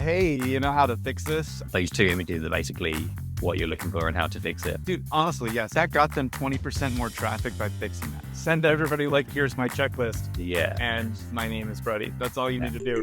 Hey, you know how to fix this? Those two images are basically what you're looking for and how to fix it. Dude, honestly, yes, that got them 20% more traffic by fixing that. Send everybody here's my checklist. Yeah. And my name is Freddie. That's all you need to do.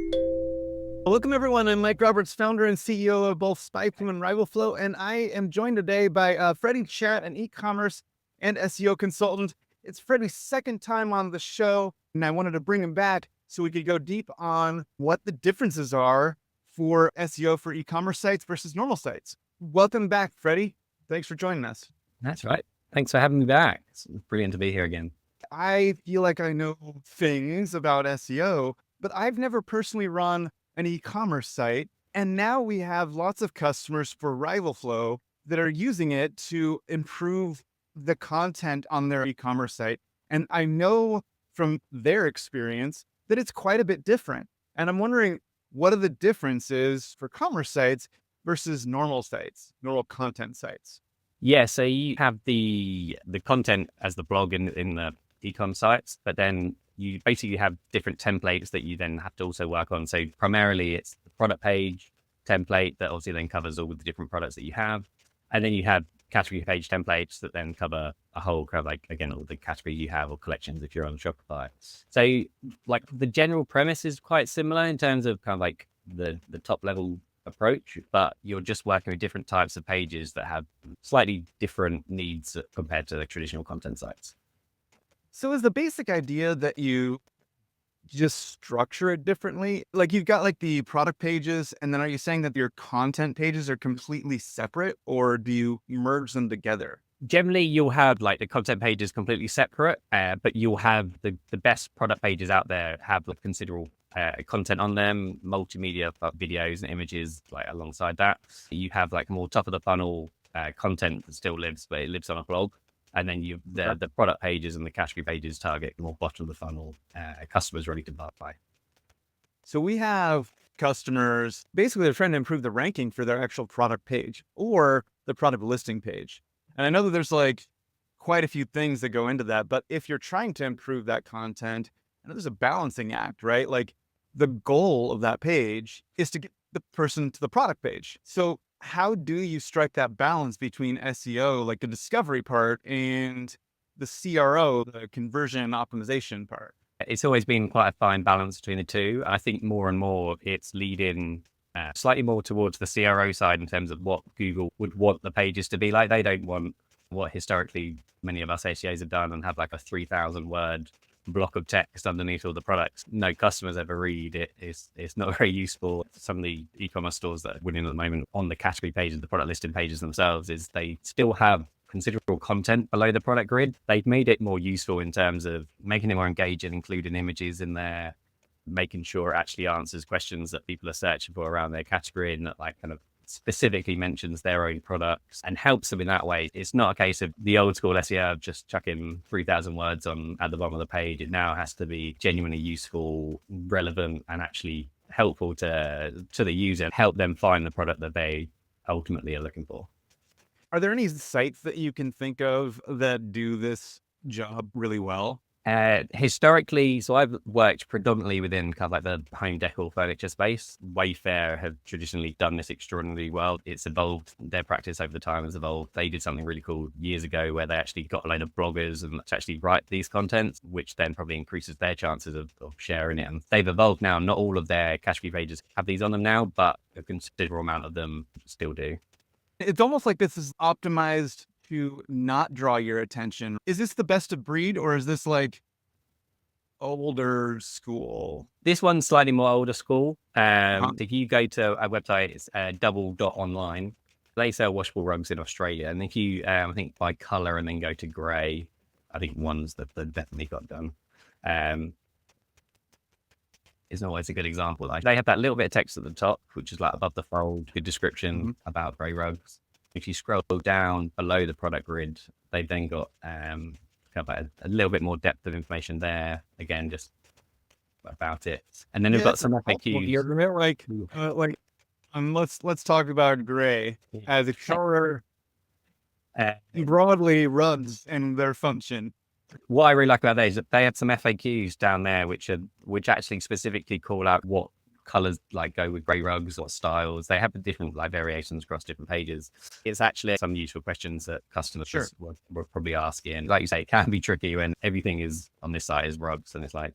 Welcome everyone. I'm Mike Roberts, founder and CEO of both SpyFu and RivalFlow, and I am joined today by Freddie Chatt, an e-commerce and SEO consultant. It's Freddie's second time on the show, and I wanted to bring him back so we could go deep on what the differences are for SEO for e-commerce sites versus normal sites. Welcome back, Freddie. Thanks for joining us. That's right. Thanks for having me back. It's brilliant to be here again. I feel like I know things about SEO, but I've never personally run an e-commerce site. And now we have lots of customers for RivalFlow that are using it to improve the content on their e-commerce site. And I know from their experience that it's quite a bit different. And I'm wondering, what are the differences for commerce sites versus normal sites, normal content sites? Yeah, so you have the content as the blog in the e-com sites, but then you basically have different templates that you then have to also work on. So primarily it's the product page template that obviously then covers all of the different products that you have. And then you have category page templates that then cover a whole kind of again, all the category you have or collections if you're on Shopify. So the general premise is quite similar in terms of kind of the top level approach, but you're just working with different types of pages that have slightly different needs compared to the traditional content sites. So is the basic idea that you just structure it differently? Like you've got the product pages, and then are you saying that your content pages are completely separate, or do you merge them together? Generally, you'll have the content pages completely separate, but you'll have the best product pages out there have considerable content on them, multimedia videos and images alongside that. You have more top of the funnel content that still lives, but it lives on a blog. And then the product pages and the category pages target more bottom of the funnel customers ready to buy. So we have customers, basically they're trying to improve the ranking for their actual product page or the product listing page. And I know that there's quite a few things that go into that, but if you're trying to improve that content, I know there's a balancing act, right? The goal of that page is to get the person to the product page. So how do you strike that balance between SEO, the discovery part, and the CRO, the conversion optimization part? It's always been quite a fine balance between the two. I think more and more it's leading slightly more towards the CRO side in terms of what Google would want the pages to be like. They don't want what historically many of us SEOs have done and have a 3,000 word block of text underneath all the products. No customers ever read it. It's not very useful. Some of the e-commerce stores that are winning at the moment on the category pages, the product listing pages themselves, is they still have considerable content below the product grid. They've made it more useful in terms of making it more engaging, including images in there, making sure it actually answers questions that people are searching for around their category, and that kind of specifically mentions their own products and helps them in that way. It's not a case of the old school SEO of just chucking 3,000 words on at the bottom of the page. It now has to be genuinely useful, relevant, and actually helpful to the user, help them find the product that they ultimately are looking for. Are there any sites that you can think of that do this job really well? Historically, so I've worked predominantly within kind of the home decor furniture space. Wayfair have traditionally done this extraordinarily well. It's evolved. Their practice over the time has evolved. They did something really cool years ago where they actually got a load of bloggers and to actually write these contents, which then probably increases their chances of sharing it. And they've evolved now. Not all of their category pages have these on them now, but a considerable amount of them still do. It's almost like this is optimized to not draw your attention. Is this the best of breed, or is this older school? This one's slightly more older school. If you go to our website, it's double.online. They sell washable rugs in Australia. And if you, I think, buy color and then go to gray, I think ones that definitely got done. Is always a good example. They have that little bit of text at the top, which is above the fold, good description about gray rugs. If you scroll down below the product grid, they've then got kind of a little bit more depth of information there. Again, just about it. And then they've got some FAQs. Let's talk about gray as a color broadly runs in their function. What I really like about that is that they have some FAQs down there, which actually specifically call out what colors like go with gray rugs or styles. They have the different like variations across different pages. It's actually some useful questions that customers Sure. will probably ask. And like you say, it can be tricky when everything is on this site is rugs and it's like,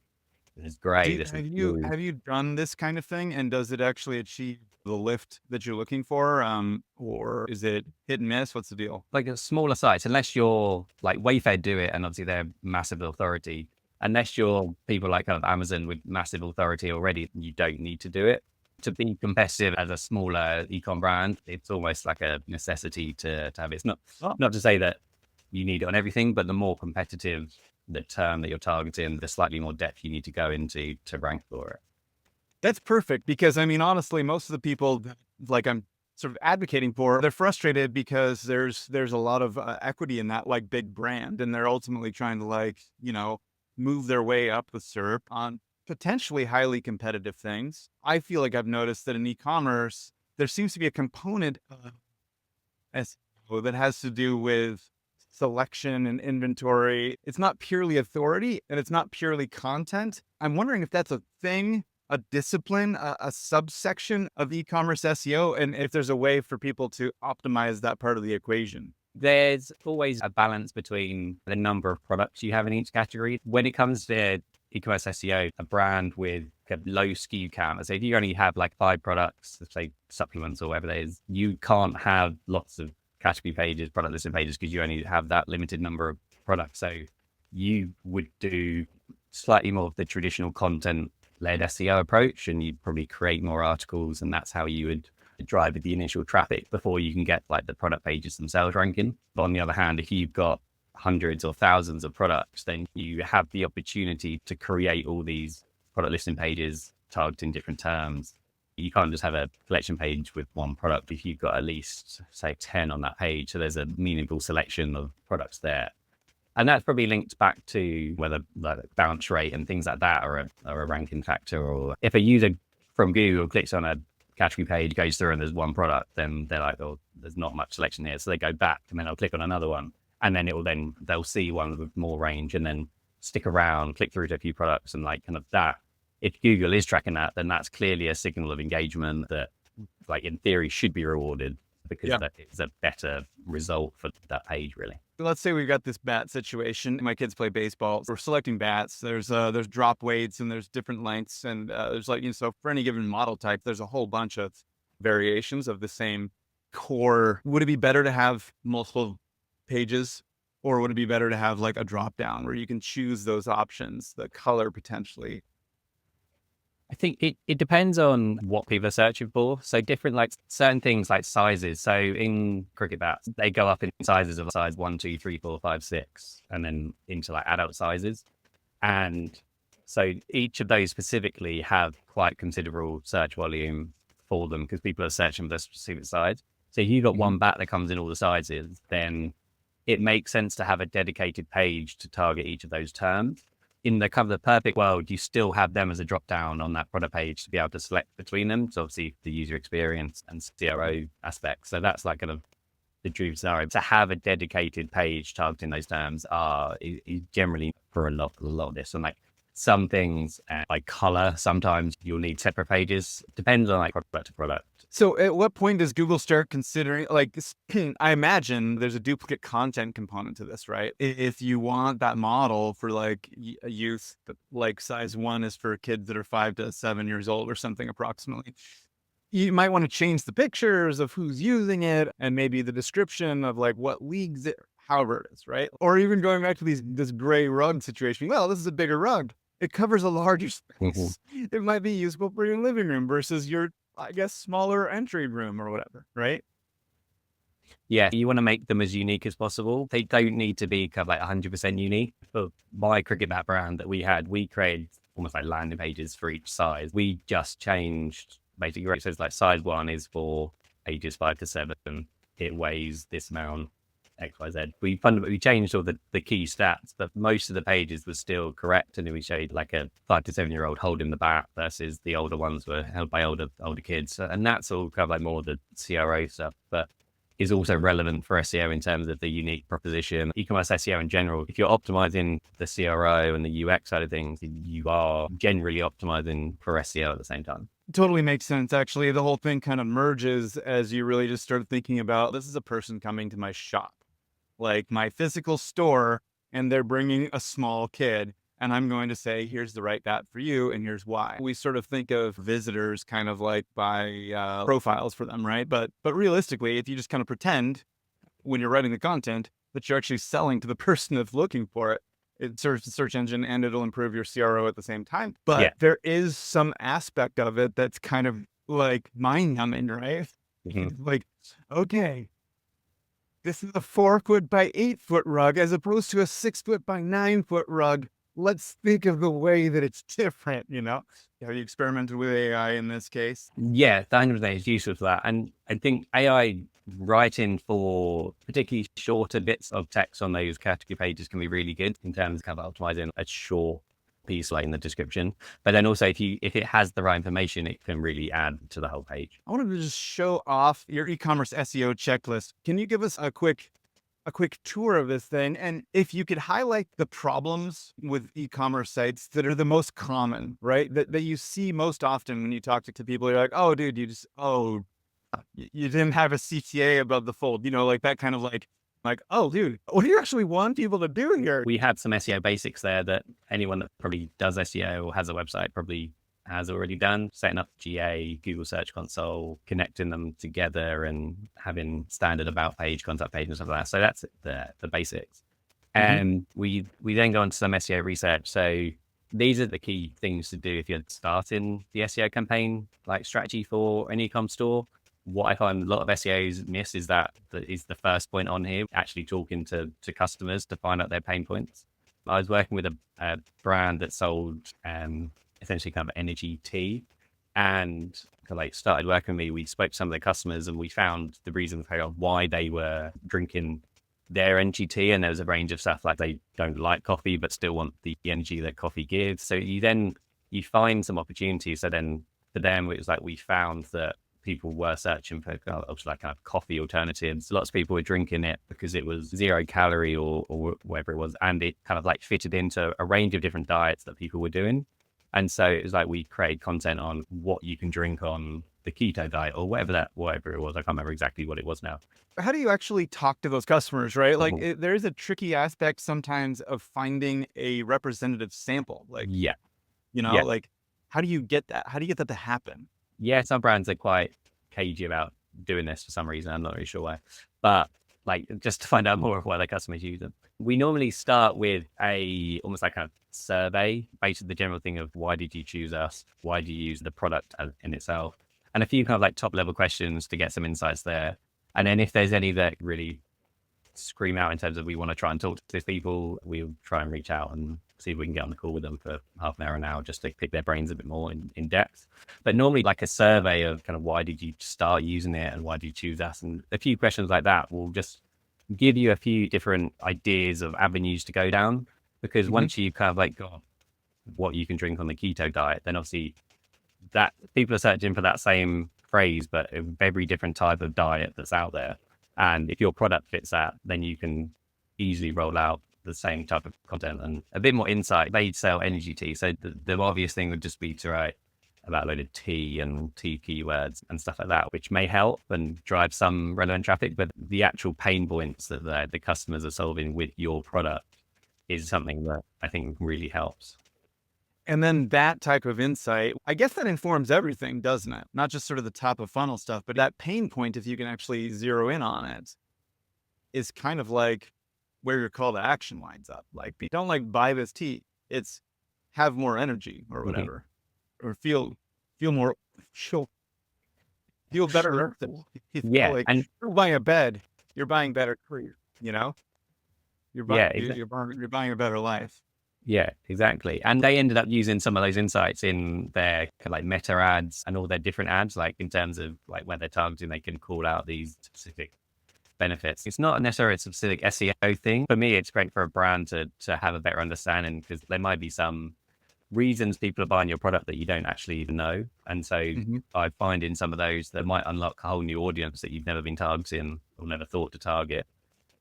it's gray. This is blue. Have you done this kind of thing, and does it actually achieve the lift that you're looking for, or is it hit and miss? What's the deal? Like a smaller sites, unless you're like Wayfair do it, and obviously they're massive authority. Unless you're people like kind of Amazon with massive authority already, you don't need to do it. To be competitive as a smaller e-com brand, it's almost like a necessity to have it. It's not to say that you need it on everything, but the more competitive the term that you're targeting, the slightly more depth you need to go into to rank for it. That's perfect, because I mean, honestly, most of the people that, like, I'm sort of advocating for, they're frustrated because there's a lot of equity in that like big brand, and they're ultimately trying to like, move their way up the SERP on potentially highly competitive things. I feel like I've noticed that in e-commerce, there seems to be a component of SEO that has to do with selection and inventory. It's not purely authority, and it's not purely content. I'm wondering if that's a thing, a discipline, a subsection of e-commerce SEO, and if there's a way for people to optimize that part of the equation. There's always a balance between the number of products you have in each category. When it comes to e-commerce SEO, a brand with a low SKU count, so if you only have like 5 products, say supplements or whatever it is, you can't have lots of category pages, product listing pages, because you only have that limited number of products. So you would do slightly more of the traditional content-led SEO approach, and you'd probably create more articles, and that's how you would drive the initial traffic before you can get like the product pages themselves ranking. But on the other hand, if you've got hundreds or thousands of products, then you have the opportunity to create all these product listing pages targeting different terms. You can't just have a collection page with one product if you've got at least, say, 10 on that page. So there's a meaningful selection of products there. And that's probably linked back to whether like bounce rate and things like that are a ranking factor. Or if a user from Google clicks on a category page, goes through and there's one product, then they're like, oh, there's not much selection here. So they go back and then they'll click on another one. And then they'll see one with more range and then stick around, click through to a few products, and like kind of that. If Google is tracking that, then that's clearly a signal of engagement that, like, in theory should be rewarded, because that is a better result for that page, really. Let's say we've got this bat situation. My kids play baseball. We're selecting bats. There's drop weights and there's different lengths, and there's like, so for any given model type, there's a whole bunch of variations of the same core. Would it be better to have multiple pages, or would it be better to have like a drop down where you can choose those options, the color potentially? I think it depends on what people are searching for. So different, like certain things like sizes. So in cricket bats, they go up in sizes of size 1, 2, 3, 4, 5, 6, and then into like adult sizes. And so each of those specifically have quite considerable search volume for them, because people are searching for the specific size. So if you've got one bat that comes in all the sizes, then it makes sense to have a dedicated page to target each of those terms. In the kind of the perfect world, you still have them as a drop down on that product page to be able to select between them. So obviously the user experience and CRO aspects. So that's like kind of the dream scenario. To have a dedicated page targeting those terms is generally for a lot of this. And like some things like color, sometimes you'll need separate pages. Depends on like product to product. So at what point does Google start considering, like, I imagine there's a duplicate content component to this, right? If you want that model for like a youth, like size 1 is for kids that are 5 to 7 years old or something approximately, you might want to change the pictures of who's using it and maybe the description of like what leagues it, however it is, right? Or even going back to this gray rug situation. Well, this is a bigger rug. It covers a larger space. It might be useful for your living room versus your, I guess, smaller entry room or whatever, right? Yeah, you want to make them as unique as possible. They don't need to be kind of like 100% unique. For my cricket bat brand that we had, we created almost like landing pages for each size. We just changed, basically, it says like size 1 is for ages 5 to 7. It weighs this amount, XYZ. We fundamentally changed all the key stats, but most of the pages were still correct. And then we showed like a 5 to 7-year-old holding the bat versus the older ones were held by older kids. And that's all kind of like more the CRO stuff, but is also relevant for SEO in terms of the unique proposition. E-commerce SEO in general, if you're optimizing the CRO and the UX side of things, you are generally optimizing for SEO at the same time. Totally makes sense. Actually, the whole thing kind of merges as you really just start thinking about, this is a person coming to my shop, like my physical store, and they're bringing a small kid. And I'm going to say, here's the right app for you, and here's why. We sort of think of visitors kind of like by profiles for them, right? But realistically, if you just kind of pretend when you're writing the content that you're actually selling to the person that's looking for it, it serves the search engine and it'll improve your CRO at the same time. Yeah. But there is some aspect of it that's kind of like mind numbing, right? Mhm. Like, okay, this is a 4 foot by 8 foot rug as opposed to a 6 foot by 9 foot rug. Let's think of the way that it's different, you know? Have you experimented with AI in this case? Yeah, the 100% is useful for that. And I think AI writing for particularly shorter bits of text on those category pages can be really good in terms of kind of optimizing a short piece like in the description. But then also if it has the right information, it can really add to the whole page. I wanted to just show off your e-commerce SEO checklist. Can you give us a quick tour of this thing? And if you could highlight the problems with e-commerce sites that are the most common, right? That you see most often when you talk to people, you're like, oh, dude, you didn't have a CTA above the fold, you know, like that kind of like, oh, dude, what do you actually want people to do here? We have some SEO basics there that anyone that probably does SEO or has a website probably has already done, setting up GA, Google Search Console, connecting them together and having standard about page, contact page and stuff like that. So that's the basics. And we then go on to some SEO research. So these are the key things to do if you're starting the SEO campaign, like strategy for an e-com store. What I find a lot of SEOs miss is that is the first point on here, actually talking to customers to find out their pain points. I was working with a brand that sold essentially kind of energy tea, and like started working with me. We spoke to some of the customers and we found the reason for why they were drinking their energy tea. And there was a range of stuff like they don't like coffee, but still want the energy that coffee gives. So you find some opportunities. So then for them, it was like, we found that people were searching for like kind of coffee alternatives. Lots of people were drinking it because it was 0 calorie or whatever it was. And it kind of like fitted into a range of different diets that people were doing. And so it was like we create content on what you can drink on the keto diet or whatever it was. I can't remember exactly what it was now. How do you actually talk to those customers, right? Like there is a tricky aspect sometimes of finding a representative sample. Like, Yeah. you know, Yeah. like how do you get that? How do you get that to happen? Yeah, some brands are quite cagey about doing this for some reason. I'm not really sure why. But like just to find out more of why their customers use them. We normally start with almost like a survey, basically the general thing of why did you choose us? Why do you use the product in itself? And a few kind of like top level questions to get some insights there. And then if there's any that really scream out in terms of we want to try and talk to these people, we'll try and reach out and see if we can get on the call with them for half an hour, an hour, just to pick their brains a bit more in depth. But normally like a survey of kind of why did you start using it and why did you choose us? And a few questions like that will just give you a few different ideas of avenues to go down. Because once you kind of like got what you can drink on the keto diet, then obviously that people are searching for that same phrase, but of every different type of diet that's out there. And if your product fits that, then you can easily roll out the same type of content and a bit more insight. They sell energy tea. So the obvious thing would just be to write about a load of tea and tea keywords and stuff like that, which may help and drive some relevant traffic. But the actual pain points that the customers are solving with your product is something that I think really helps. And then that type of insight, I guess that informs everything, doesn't it? Not just sort of the top of funnel stuff, but that pain point, if you can actually zero in on it, is kind of like where your call to action lines up. Like, don't like buy this tea. It's have more energy or whatever, or feel more, feel better. You feel Yeah. like And you're buying a bed, you're buying better career, you know, you're buying, yeah, you're buying a better life. yeah, exactly. And they ended up using some of those insights in their kind of like meta ads and all their different ads, like in terms of like where they're targeting, they can call out these specific benefits. It's not necessarily a specific SEO thing. For me, it's great for a brand to have a better understanding because there might be some reasons people are buying your product that you don't actually even know. And so I find in some of those that might unlock a whole new audience that you've never been targeting or never thought to target.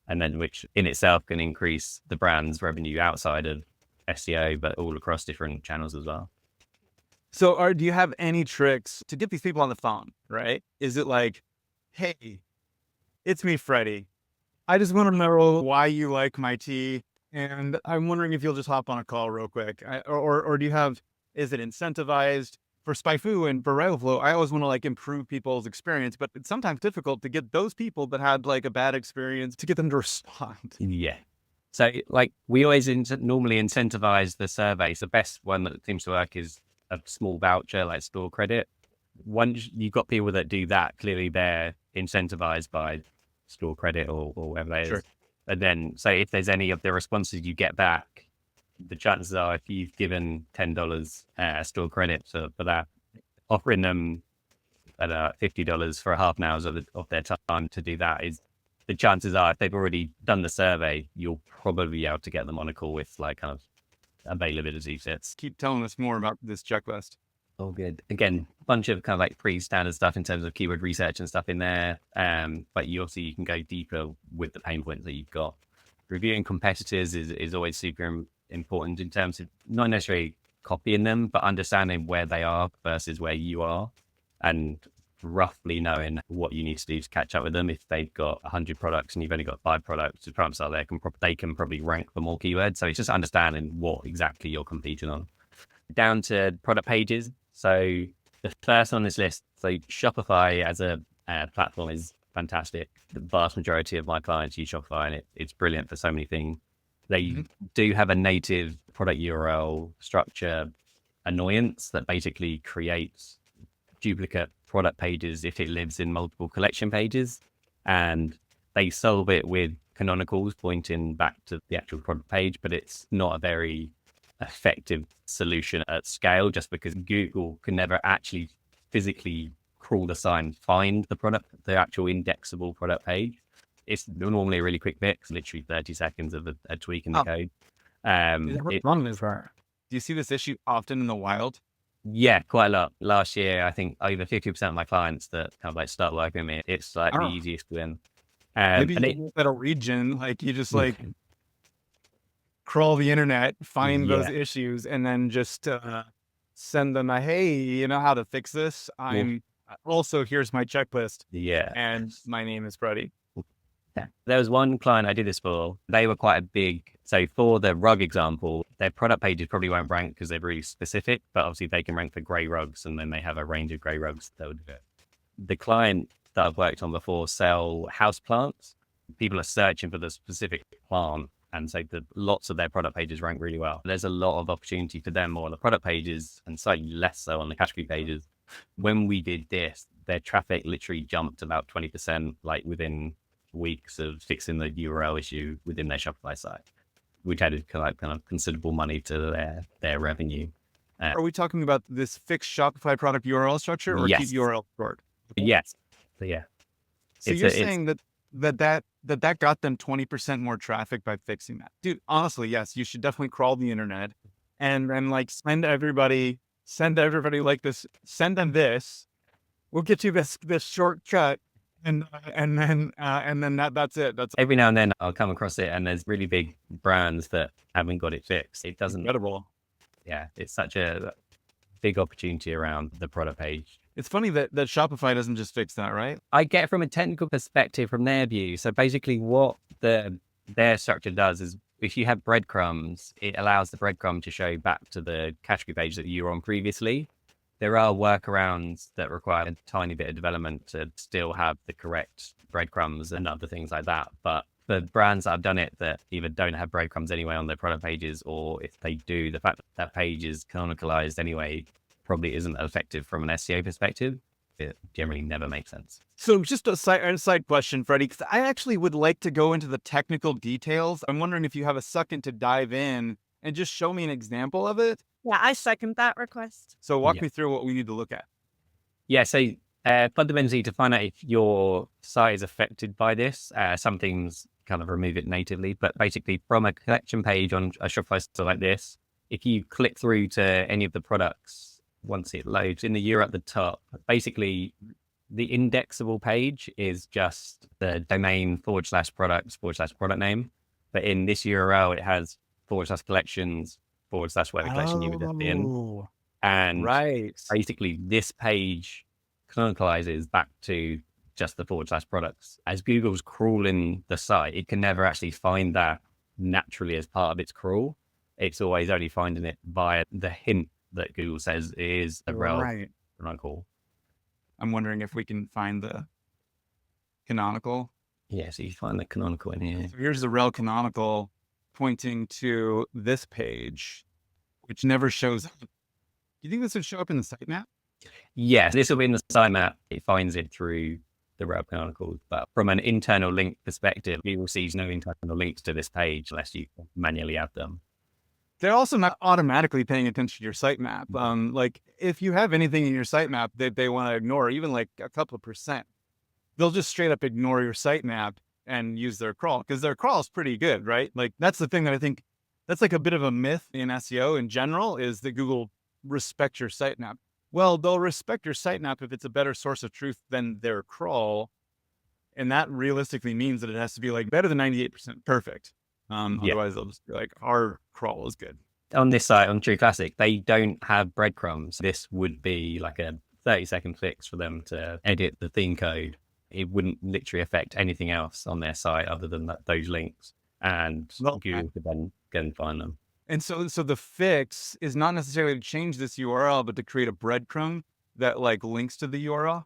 And then which in itself can increase the brand's revenue outside of SEO, but all across different channels as well. So do you have any tricks to get these people on the phone, right? Is it like, hey, it's me, Freddie. I just want to know why you like my tea. And I'm wondering if you'll just hop on a call real quick. Or do you have, is it incentivized for SpyFu and for RivalFlow? I always want to like improve people's experience, but it's sometimes difficult to get those people that had like a bad experience to get them to respond. Yeah. So like we always normally incentivize the surveys. The best one that seems to work is a small voucher like store credit. Once you've got people that do that, clearly they're incentivized by store credit or whatever that Sure. is. And then, so if there's any of the responses you get back, the chances are if you've given $10 store credit for that, offering them at $50 for a half an hour of their time to do that is, the chances are if they've already done the survey, you'll probably be able to get them on a call with like kind of availability fits. Keep telling us more about this checklist. All good. Again, a bunch of kind of like pre-standard stuff in terms of keyword research and stuff in there. But you can go deeper with the pain points that you've got. Reviewing competitors is always super important in terms of not necessarily copying them, but understanding where they are versus where you are, and roughly knowing what you need to do to catch up with them. If they've got 100 products and you've only got 5 products, the chances are they can probably rank for more keywords. So it's just understanding what exactly you're competing on. Down to product pages. So the first on this list, so Shopify as a platform is fantastic. The vast majority of my clients use Shopify, and it's brilliant for so many things. They do have a native product URL structure annoyance that basically creates duplicate product pages if it lives in multiple collection pages, and they solve it with canonicals pointing back to the actual product page, but it's not a very effective solution at scale, just because Google can never actually physically crawl the sign, find the actual indexable product page. It's normally a really quick fix, literally 30 seconds of a tweak in the code. Do you see this issue often in the wild? Yeah, quite a lot. Last year, I think over 50% of my clients that kind of like start working with me, it's like the easiest win. Maybe you at a region, like you just like crawl the internet, find those issues, and then just send them a, hey, you know how to fix this? Also, here's my checklist. Yeah. And my name is Freddie. Yeah. There was one client I did this for. They were quite a big, so for the rug example, their product pages probably won't rank because they're really specific, but obviously they can rank for grey rugs, and then they have a range of grey rugs that would do it. The client that I've worked on before sell house plants. People are searching for the specific plant, and so lots of their product pages rank really well. There's a lot of opportunity for them more on the product pages and slightly less so on the category pages. When we did this, their traffic literally jumped about 20%, like within weeks of fixing the URL issue within their Shopify site, which added kind of considerable money to their revenue. Are we talking about this fixed Shopify product URL structure or keep URL short? Yes. So yeah. So you're saying that got them 20% more traffic by fixing that. Dude, honestly, yes, you should definitely crawl the internet and then like send everybody like this, send them this. We'll get you this shortcut. And then that's it. That's every now and then I'll come across it, and there's really big brands that haven't got it fixed. It doesn't. Incredible. Yeah, it's such a big opportunity around the product page. It's funny that Shopify doesn't just fix that, right? I get from a technical perspective from their view. So basically, what their structure does is, if you have breadcrumbs, it allows the breadcrumb to show back to the category page that you were on previously. There are workarounds that require a tiny bit of development to still have the correct breadcrumbs and other things like that. But the brands that have done it that either don't have breadcrumbs anyway on their product pages, or if they do, the fact that page is canonicalized anyway probably isn't effective from an SEO perspective. It generally never makes sense. So just a side question, Freddie, because I actually would like to go into the technical details. I'm wondering if you have a second to dive in and just show me an example of it. Yeah, I second that request. So walk me through what we need to look at. Yeah, so fundamentally, to find out if your site is affected by this, some things kind of remove it natively, but basically from a collection page on a Shopify store like this, if you click through to any of the products, once it loads in the URL at the top, basically the indexable page is just the domain /products/product name. But in this URL, it has /collections /whatever collection you would have been. And Right. basically this page canonicalizes back to just the / products. As Google's crawling the site, it can never actually find that naturally as part of its crawl. It's always only finding it via the hint that Google says is a rel Right. canonical. I'm wondering if we can find the canonical. Yeah, so you find the canonical in here. So here's the rel canonical pointing to this page, which never shows up. Do you think this would show up in the sitemap? Yes, this will be in the sitemap. It finds it through the rel canonical, but from an internal link perspective, Google sees no internal links to this page unless you manually add them. They're also not automatically paying attention to your sitemap. Like if you have anything in your sitemap that they want to ignore, even like a couple of %, they'll just straight up ignore your sitemap and use their crawl, because their crawl is pretty good, right? Like that's the thing that I think that's like a bit of a myth in SEO in general, is that Google respect your sitemap. Well, they'll respect your sitemap if it's a better source of truth than their crawl. And that realistically means that it has to be like better than 98% perfect. Otherwise they'll just be like, our crawl is good. On this site, on True Classic, they don't have breadcrumbs. This would be like a 30-second fix for them to edit the theme code. It wouldn't literally affect anything else on their site other than those links. And Google could then go and find them. And so the fix is not necessarily to change this URL, but to create a breadcrumb that like links to the URL.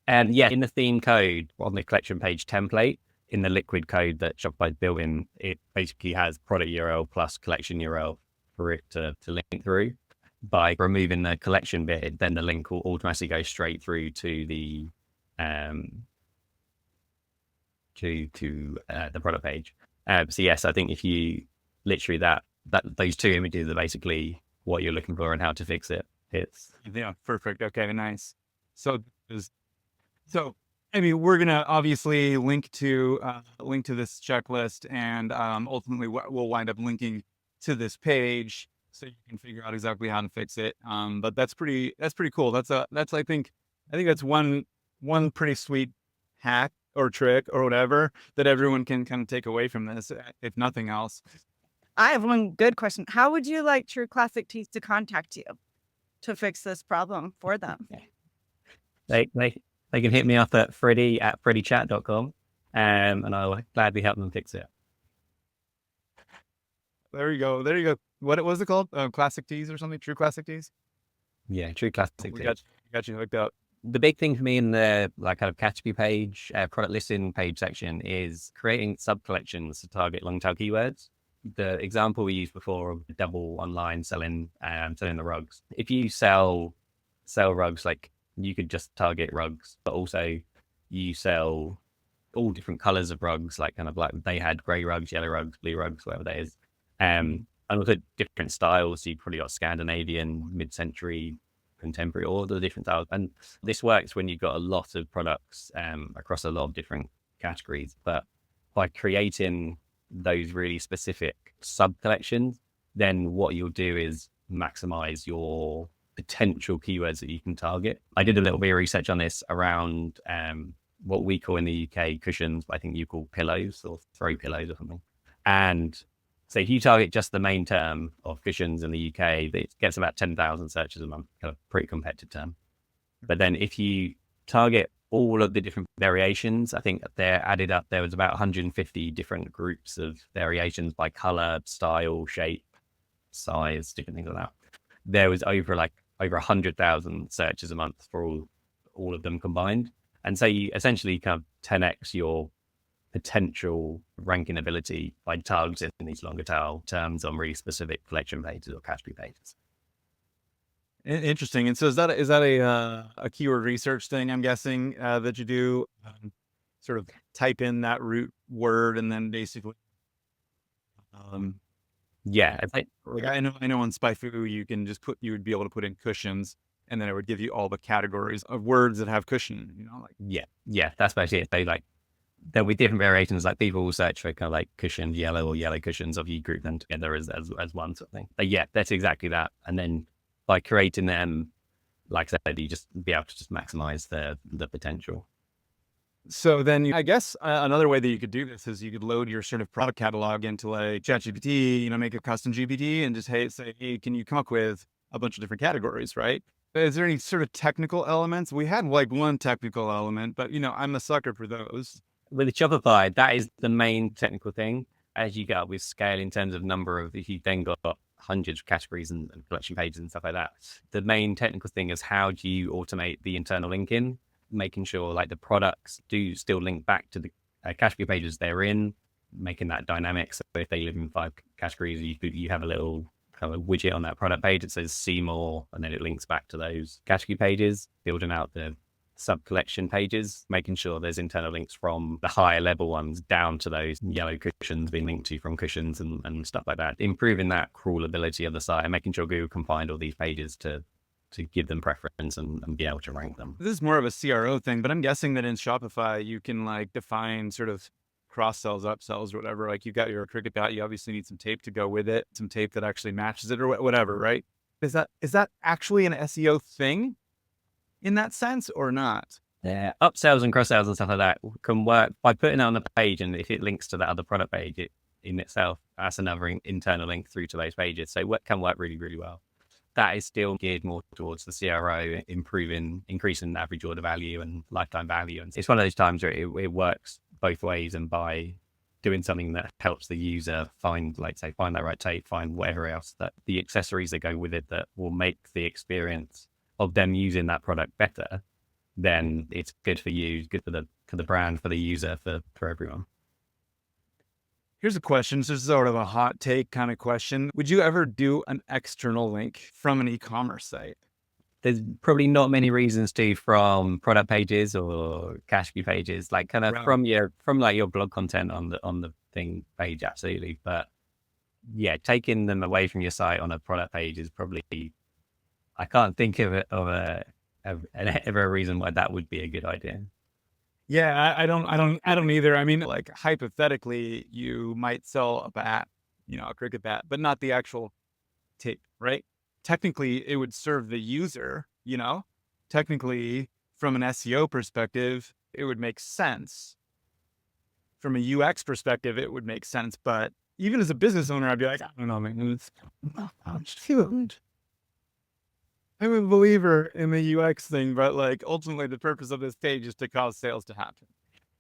And yeah, in the theme code on the collection page template, in the liquid code that Shopify built in, it basically has product URL plus collection URL for it to link through. By removing the collection bit, then the link will automatically go straight through to the the product page. So yes, I think if you literally that those two images are basically what you're looking for and how to fix it. Yeah, perfect. Okay, nice. So I mean, we're gonna obviously link to this checklist, and ultimately we'll wind up linking to this page so you can figure out exactly how to fix it. But that's pretty cool. That's I think that's one pretty sweet hack or trick or whatever that everyone can kind of take away from this, if nothing else. I have one good question. How would you like True Classic Tees to contact you to fix this problem for them? They can hit me up at Freddie@FreddieChat.com, and I'll gladly help them fix it. There you go. What was it called? Classic Tees or something? True Classic Tees? Yeah, True Classic We Tees. got you hooked up. The big thing for me in the like kind of category page, product listing page section is creating sub collections to target long tail keywords. The example we used before of double online selling the rugs. If you sell rugs, like you could just target rugs, but also you sell all different colors of rugs, like kind of like they had gray rugs, yellow rugs, blue rugs, whatever that is. And also different styles. So you've probably got Scandinavian, mid-century, contemporary, all the different styles. And this works when you've got a lot of products across a lot of different categories. But by creating those really specific sub collections, then what you'll do is maximize your potential keywords that you can target. I did a little bit of research on this around what we call in the UK cushions, but I think you call pillows or throw pillows or something. And so if you target just the main term of cushions in the UK, it gets about 10,000 searches a month, kind of pretty competitive term. But then if you target all of the different variations, I think they're added up, there was about 150 different groups of variations by color, style, shape, size, different things like that. There was over 100,000 searches a month for all of them combined. And so you essentially kind of 10x your potential ranking ability by targeting these longer tail terms on really specific collection pages or category pages. Interesting. And so is that a keyword research thing, I'm guessing, that you do, sort of type in that root word and then basically, yeah, I know on SpyFu you would be able to put in cushions, and then it would give you all the categories of words that have cushion, yeah, that's basically it. They there'll be different variations, like people will search for kind of like cushion yellow or yellow cushions, if you group them together as one sort of thing. But yeah, that's exactly that. And then by creating them, like I said, you just be able to just maximize the potential. So then I guess another way that you could do this is you could load your sort of product catalog into like ChatGPT, make a custom GPT and just say, hey, can you come up with a bunch of different categories, right? Is there any sort of technical elements? We had like one technical element, but I'm a sucker for those. With Shopify, that is the main technical thing. As you get up with scale in terms of number of, if you then got hundreds of categories and collection pages and stuff like that, the main technical thing is how do you automate the internal linking, making sure like the products do still link back to the category pages they're in, making that dynamic. So if they live in 5 categories, you have a little kind of widget on that product page that says see more, and then it links back to those category pages, building out the sub collection pages, making sure there's internal links from the higher level ones down to those yellow cushions being linked to from cushions and stuff like that, improving that crawlability of the site and making sure Google can find all these pages to give them preference and be able to rank them. This is more of a CRO thing, but I'm guessing that in Shopify, you can like define sort of cross sells, upsells, or whatever. Like you've got your Cricut bat, you obviously need some tape to go with it, some tape that actually matches it or whatever, right? Is that actually an SEO thing in that sense or not? Yeah, upsells and cross sells and stuff like that can work by putting it on the page, and if it links to that other product page, it in itself, that's another internal link through to those pages. So what can work really, really well. That is still geared more towards the CRO, increasing the average order value and lifetime value. And it's one of those times where it works both ways, and by doing something that helps the user find that right tape, find whatever else, that the accessories that go with it that will make the experience of them using that product better, then it's good for you, good for the brand, for the user, for everyone. Here's a question. This is sort of a hot take kind of question. Would you ever do an external link from an e-commerce site? There's probably not many reasons to from product pages or category pages, like kind of from your blog content on the thing page, absolutely. But yeah, taking them away from your site on a product page is probably, I can't think of ever a reason why that would be a good idea. Yeah, I don't either. I mean, like hypothetically, you might sell a bat, a Cricut bat, but not the actual tape, right? Technically, it would serve the user, technically from an SEO perspective, it would make sense. From a UX perspective, it would make sense. But even as a business owner, I'd be like, I don't know, man. I'm a believer in the UX thing, but like ultimately the purpose of this page is to cause sales to happen.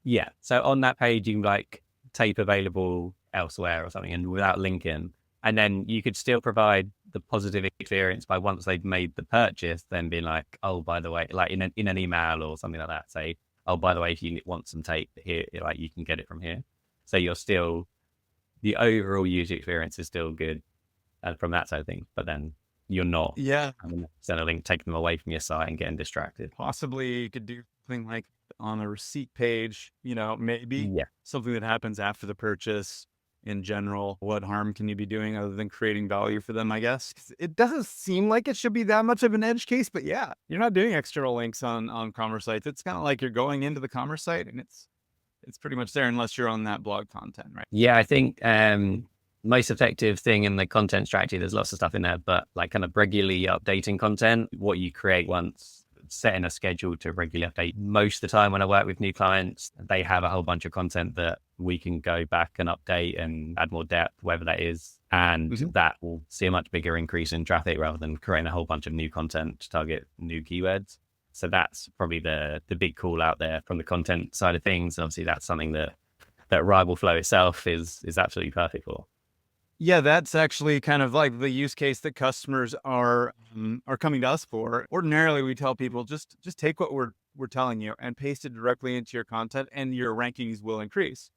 Yeah. So on that page, you can like tape available elsewhere or something, and without linking, and then you could still provide the positive experience by once they've made the purchase, then being like, oh, by the way, like in an email or something like that, say, oh, by the way, if you want some tape here, like you can get it from here. So you're still, the overall user experience is still good from that side of things, but then you're not send a link, taking them away from your site and getting distracted. Possibly you could do something like on a receipt page, maybe something that happens after the purchase in general. What harm can you be doing other than creating value for them, I guess? 'Cause it doesn't seem like it should be that much of an edge case, but yeah, you're not doing external links on commerce sites. It's kind of like you're going into the commerce site and it's pretty much there unless you're on that blog content, right? Yeah, I think most effective thing in the content strategy, there's lots of stuff in there, but like kind of regularly updating content, what you create once, setting a schedule to regularly update. Most of the time when I work with new clients, they have a whole bunch of content that we can go back and update and add more depth, whatever that is. And that will see a much bigger increase in traffic rather than creating a whole bunch of new content to target new keywords. So that's probably the big call out there from the content side of things. Obviously, that's something that RivalFlow itself is absolutely perfect for. Yeah, that's actually kind of like the use case that customers are coming to us for. Ordinarily, we tell people just take what we're telling you and paste it directly into your content, and your rankings will increase.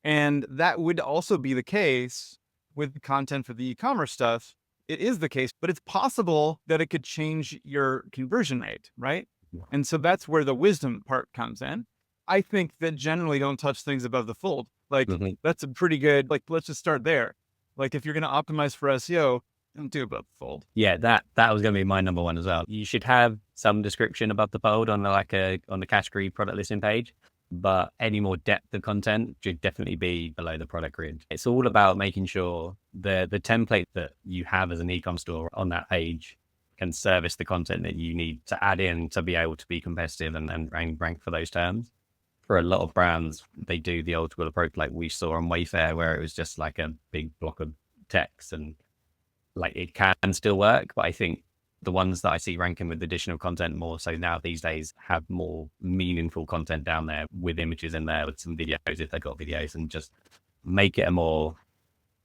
And that would also be the case with the content for the e-commerce stuff. It is the case, but it's possible that it could change your conversion rate, right? And so that's where the wisdom part comes in. I think that generally don't touch things above the fold. Like that's a pretty good, like, let's just start there. Like if you're going to optimize for SEO, don't do above the fold. Yeah, that was going to be my number one as well. You should have some description above the fold on the category product listing page, but any more depth of content should definitely be below the product grid. It's all about making sure the template that you have as an e-com store on that page can service the content that you need to add in to be able to be competitive and rank for those terms. For a lot of brands, they do the old school approach like we saw on Wayfair, where it was just like a big block of text and like it can still work, but I think the ones that I see ranking with additional content more so now these days have more meaningful content down there with images in there, with some videos if they've got videos, and just make it a more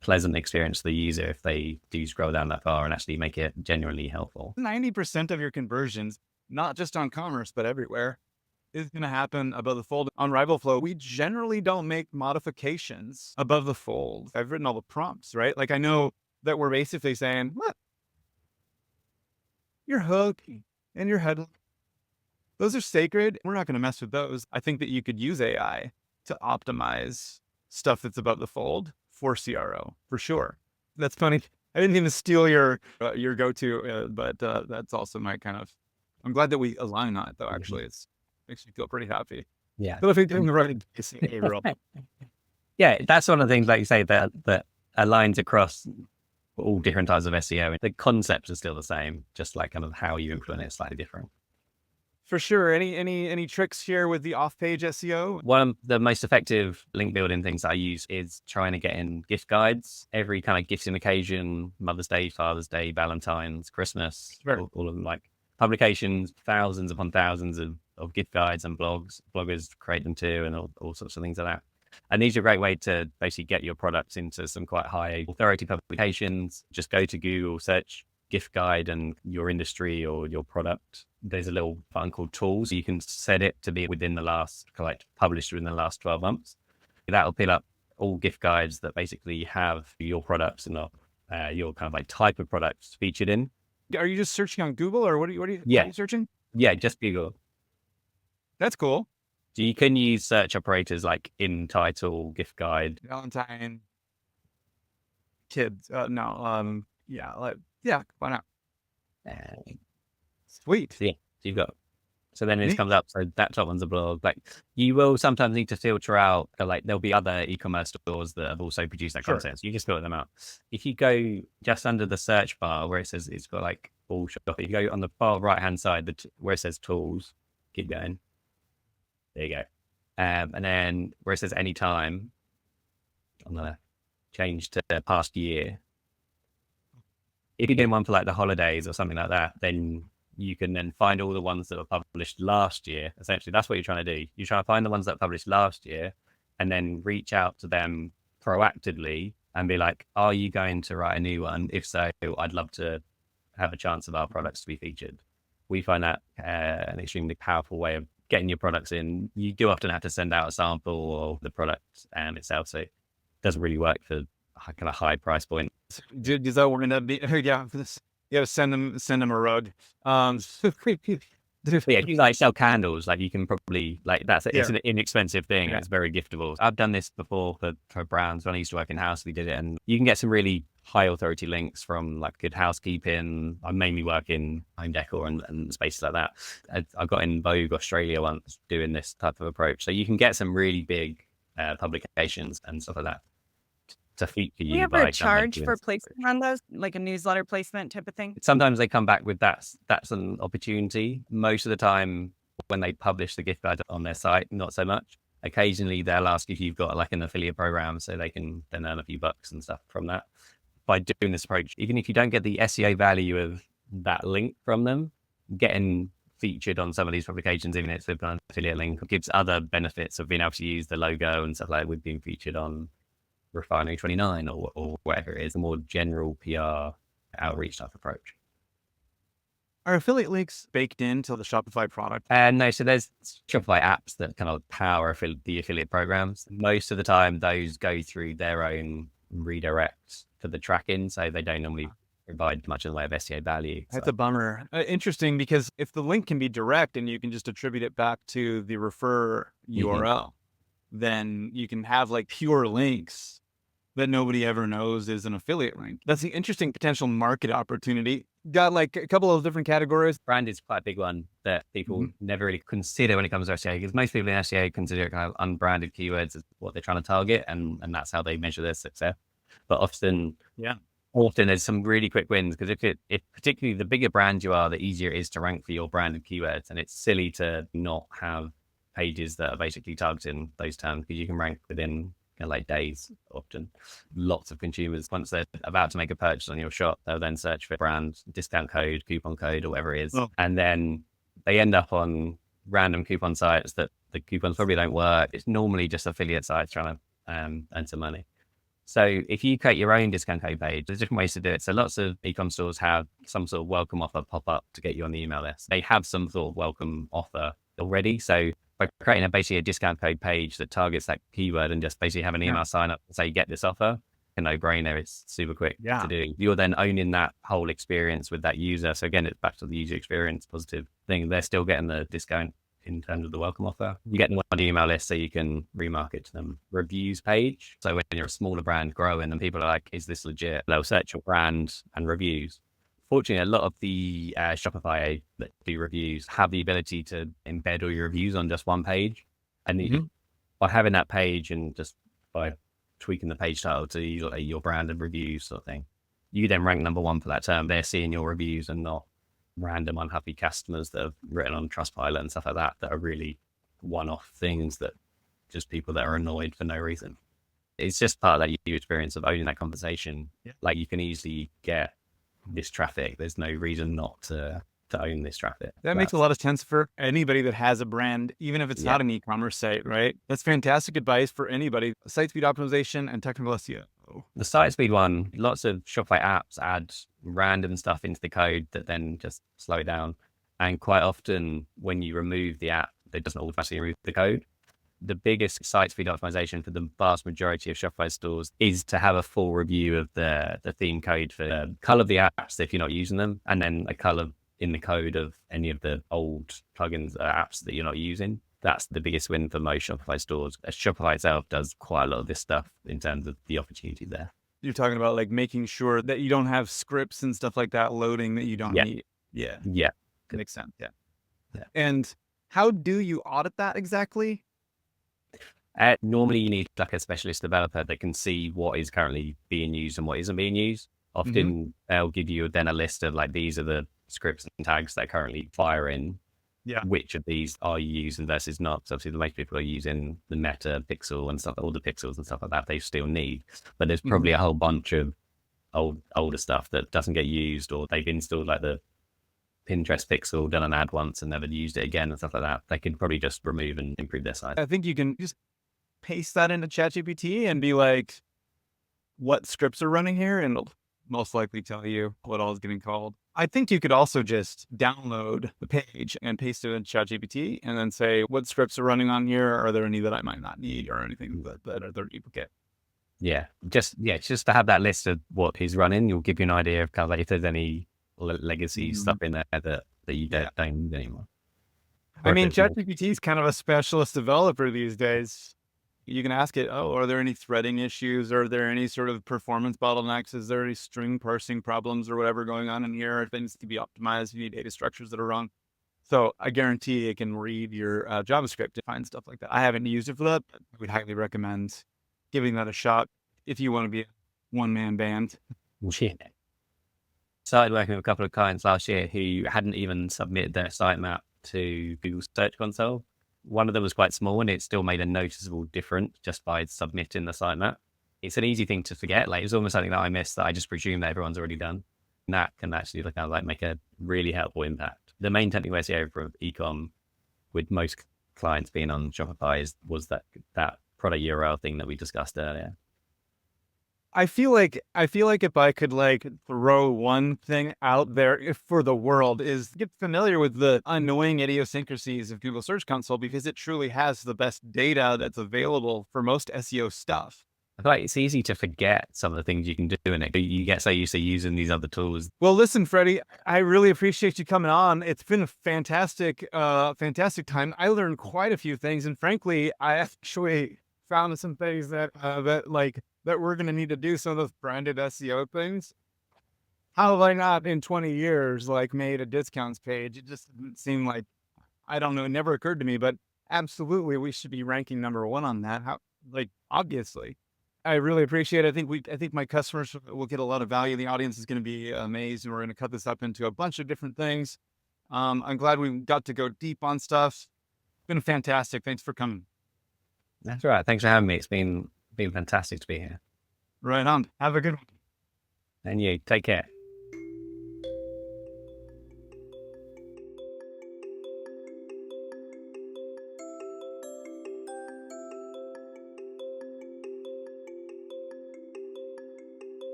pleasant experience for the user if they do scroll down that far and actually make it genuinely helpful. 90% of your conversions, not just on commerce, but everywhere, is going to happen above the fold. On RivalFlow, we generally don't make modifications above the fold. I've written all the prompts, right? Like I know that we're basically saying, what? Your hook and your headline, those are sacred. We're not going to mess with those. I think that you could use AI to optimize stuff that's above the fold for CRO, for sure. That's funny. I didn't even steal your go-to, but that's also my kind of, I'm glad that we align on it though, actually. It's makes me feel pretty happy. Yeah. But if we're doing the right behavioral. Yeah, that's one of the things, like you say, that aligns across all different types of SEO. The concepts are still the same, just like kind of how you implement it is slightly different. For sure. Any tricks here with the off-page SEO? One of the most effective link building things I use is trying to get in gift guides. Every kind of gifting occasion, Mother's Day, Father's Day, Valentine's, Christmas, all of them, like publications, thousands upon thousands of gift guides and bloggers create them too, and all sorts of things like that. And these are a great way to basically get your products into some quite high authority publications. Just go to Google, search gift guide and your industry or your product. There's a little button called tools. You can set it to be within the last, like published within the last 12 months. That'll pull up all gift guides that basically have your products and your kind of like type of products featured in. Are you just searching on Google or what are you searching? Yeah, just Google. That's cool. So you can use search operators like in title, gift guide. Valentine, kids. Why not? Sweet. So yeah, so then it Neat. comes up. So that top one's a blog. Like you will sometimes need to filter out, like there'll be other e-commerce stores that have also produced that content. So you just filter them out. If you go just under the search bar where it says it's got like all shop, if you go on the far right-hand side, where it says tools, keep going. There you go. And then where it says anytime, on the left, change to past year. If you're doing one for like the holidays or something like that, then you can then find all the ones that were published last year. Essentially, that's what you're trying to do. You're trying to find the ones that were published last year and then reach out to them proactively and be like, are you going to write a new one? If so, I'd love to have a chance of our products to be featured. We find that an extremely powerful way of getting your products in. You do often have to send out a sample of the product itself, so it doesn't really work for kind of high price point. Does that end up being, send them a rug. Yeah, if you like sell candles, like you can probably it's an inexpensive thing. Yeah. It's very giftable. I've done this before for brands. When I used to work in house, we did it, and you can get some really high authority links from like Good Housekeeping. I mainly work in home decor and spaces like that. I got in Vogue Australia once doing this type of approach. So you can get some really big publications and stuff like that to feature you. Do you ever charge for placement on those, like a newsletter placement type of thing? Sometimes they come back with that's an opportunity. Most of the time when they publish the gift guide on their site, not so much. Occasionally they'll ask if you've got like an affiliate program so they can then earn a few bucks and stuff from that. By doing this approach, even if you don't get the SEO value of that link from them, getting featured on some of these publications, even if it's an affiliate link, gives other benefits of being able to use the logo and stuff like that. We've been featured on Refinery 29 or whatever it is, a more general PR outreach type approach. Are affiliate links baked into the Shopify product? No, so there's Shopify apps that kind of power the affiliate programs. Most of the time, those go through their own redirects for the tracking, so they don't normally provide much in the way of SEO value. That's a bummer. Interesting, because if the link can be direct and you can just attribute it back to the refer URL, then you can have like pure links that nobody ever knows is an affiliate link. That's an interesting potential market opportunity. Got like a couple of different categories. Brand is quite a big one that people never really consider when it comes to SEO, because most people in SEO consider kind of unbranded keywords as what they're trying to target, and that's how they measure their success. But often there's some really quick wins, because if particularly the bigger brand you are, the easier it is to rank for your branded keywords. And it's silly to not have pages that are basically targeting those terms, because you can rank within like days often. Lots of consumers, once they're about to make a purchase on your shop, they'll then search for brand, discount code, coupon code, or whatever it is. Oh. And then they end up on random coupon sites that the coupons probably don't work. It's normally just affiliate sites trying to earn some money. So if you create your own discount code page, there's different ways to do it. So lots of e-com stores have some sort of welcome offer pop up to get you on the email list. They have some sort of welcome offer already. So by creating basically a discount code page that targets that keyword and just basically have an email sign up and say, get this offer, a no-brainer. It's super quick to do. You're then owning that whole experience with that user. So again, it's back to the user experience positive thing. They're still getting the discount in terms of the welcome offer. You get them on the email list so you can remarket to them. Reviews page. So when you're a smaller brand growing and people are like, is this legit? They'll search your brand and reviews. Fortunately, a lot of the Shopify that do reviews have the ability to embed all your reviews on just one page. And by having that page and just by tweaking the page title to your brand and reviews sort of thing, you then rank number one for that term. They're seeing your reviews and not random unhappy customers that have written on Trustpilot and stuff like that are really one-off things that just people that are annoyed for no reason. It's just part of that user experience of owning that conversation. Like you can easily get this traffic. There's no reason not to own this traffic. That makes a lot of sense for anybody that has a brand, even if it's not an e-commerce site, right? That's fantastic advice for anybody. Site speed optimization and technical SEO. The site speed one, lots of Shopify apps add random stuff into the code that then just slow it down. And quite often when you remove the app, it doesn't automatically remove the code. The biggest site speed optimization for the vast majority of Shopify stores is to have a full review of the theme code for the color of the apps if you're not using them, and then a color in the code of any of the old plugins or apps that you're not using. That's the biggest win for most Shopify stores. Shopify itself does quite a lot of this stuff in terms of the opportunity there. You're talking about like making sure that you don't have scripts and stuff like that loading that you don't need. Yeah. Makes sense. Yeah. And how do you audit that exactly? Normally you need like a specialist developer that can see what is currently being used and what isn't being used. Often they'll give you then a list of like, these are the scripts and tags that are currently firing. Which of these are you using versus not? So obviously the most people are using the Meta pixel and stuff, all the pixels and stuff like that they still need. But there's probably a whole bunch of older stuff that doesn't get used, or they've installed like the Pinterest pixel, done an ad once and never used it again and stuff like that. They could probably just remove and improve their site. I think you can just paste that into ChatGPT and be like, what scripts are running here? And it'll most likely tell you what all is getting called. I think you could also just download the page and paste it in ChatGPT and then say, what scripts are running on here? Are there any that I might not need or anything that are duplicate? Just to have that list of what is running, you'll give you an idea of kind of like if there's any legacy stuff in there that you don't need anymore. I mean, ChatGPT is kind of a specialist developer these days. You can ask it, are there any threading issues? Are there any sort of performance bottlenecks? Is there any string parsing problems or whatever going on in here? Or things to be optimized? You need data structures that are wrong. So I guarantee it can read your JavaScript to find stuff like that. I haven't used it for that, but I would highly recommend giving that a shot if you want to be a one-man band. Started working with a couple of clients last year who hadn't even submitted their sitemap to Google Search Console. One of them was quite small and it still made a noticeable difference just by submitting the sitemap. It's an easy thing to forget. Like it's almost something that I missed that I just presume that everyone's already done. And that can actually make a really helpful impact. The main technical SEO for ecom with most clients being on Shopify was that product URL thing that we discussed earlier. I feel like if I could like throw one thing out there for the world is get familiar with the annoying idiosyncrasies of Google Search Console, because it truly has the best data that's available for most SEO stuff. I feel like it's easy to forget some of the things you can do in it. You get so used to using these other tools. Well, listen, Freddie, I really appreciate you coming on. It's been a fantastic time. I learned quite a few things, and frankly, I actually found some things that we're going to need to do, some of those branded SEO things. How have I not in 20 years, made a discounts page? It just didn't seem like, I don't know, it never occurred to me, but absolutely we should be ranking number one on that. Obviously. I really appreciate it. I think my customers will get a lot of value. The audience is going to be amazed, and we're going to cut this up into a bunch of different things. I'm glad we got to go deep on stuff. It's been fantastic. Thanks for coming. That's right. Thanks for having me. It's been Been fantastic to be here. Right on. Have a good one. And you take care.